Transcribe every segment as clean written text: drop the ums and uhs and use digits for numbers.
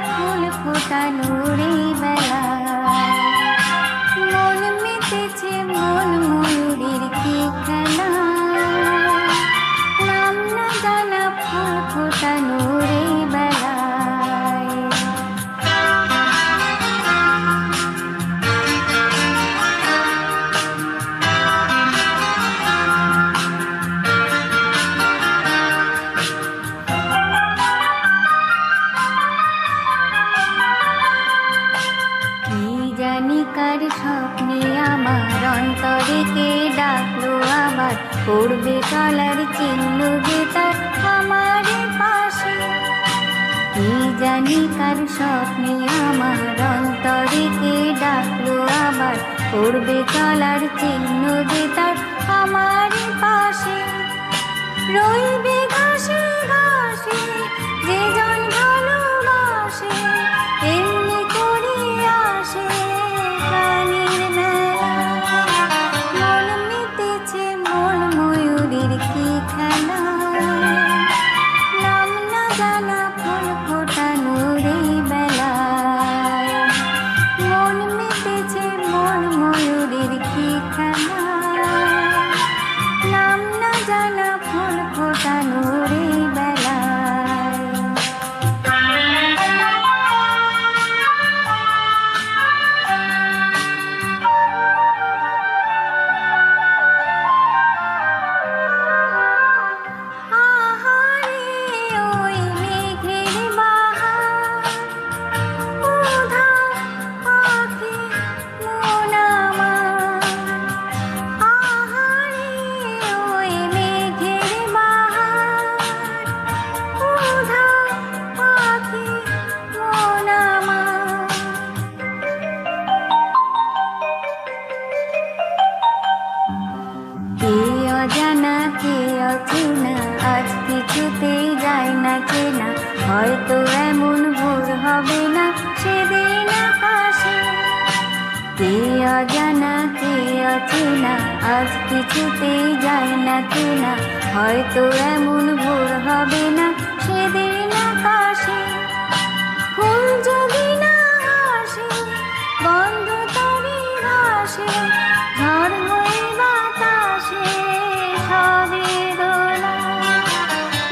ফুল ফোটানোর এই বেলায় মন মেতেছে মন ময়ূরের কি খেলা। নাম না জানা ফুল ফোটানোর এই বেলায়। জানি কার স্বপ্নে আমার অন্তরে কে ডাকলো আবার পড়বে চলার চিহ্ন যে তার আমার পাশে। কি জানি কার স্বপ্নে আমার অন্তরে কে ডাকলো আবার পড়বে চলার চিহ্ন যে তার আমার পাশে। রইবে ঘাসে ঘাসে যে জন ভালোবাসে এমনি করে আসে প্রাণীর মেলা। মন মেতেছে মন ময়ূরের কি খেলা। নাম না জানা ফুল ফোটানোর এই বেলায় মন মেতেছে মন ময়ূরের কি খেলা। নাম না জানা ফুল ফোটানোর এই বেলায়। অজানা কে অচেনা আজ কিছুতেই যায় না চেনা। হয়তো এমন ভোর হবে না সেদিন আকাশে। কে অজানা কে অচেনা আজ কিছুতেই যায় না চেনা। হয়তো এমন ভোর হবে না সেদিন আকাশে। ফুল যদি না আসে বন্ধ তরি ঘাসে ঝড় হয়ে বাতাসে সবে দোলা।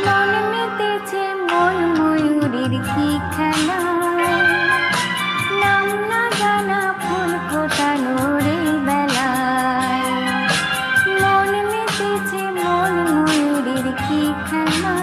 মন মেতেছে মন ময়ূরের কি খেলা। নাম না জানা ফুল ফোটানোর এই বেলায় মন মেতেছে মন ময়ূরের কি খেলা।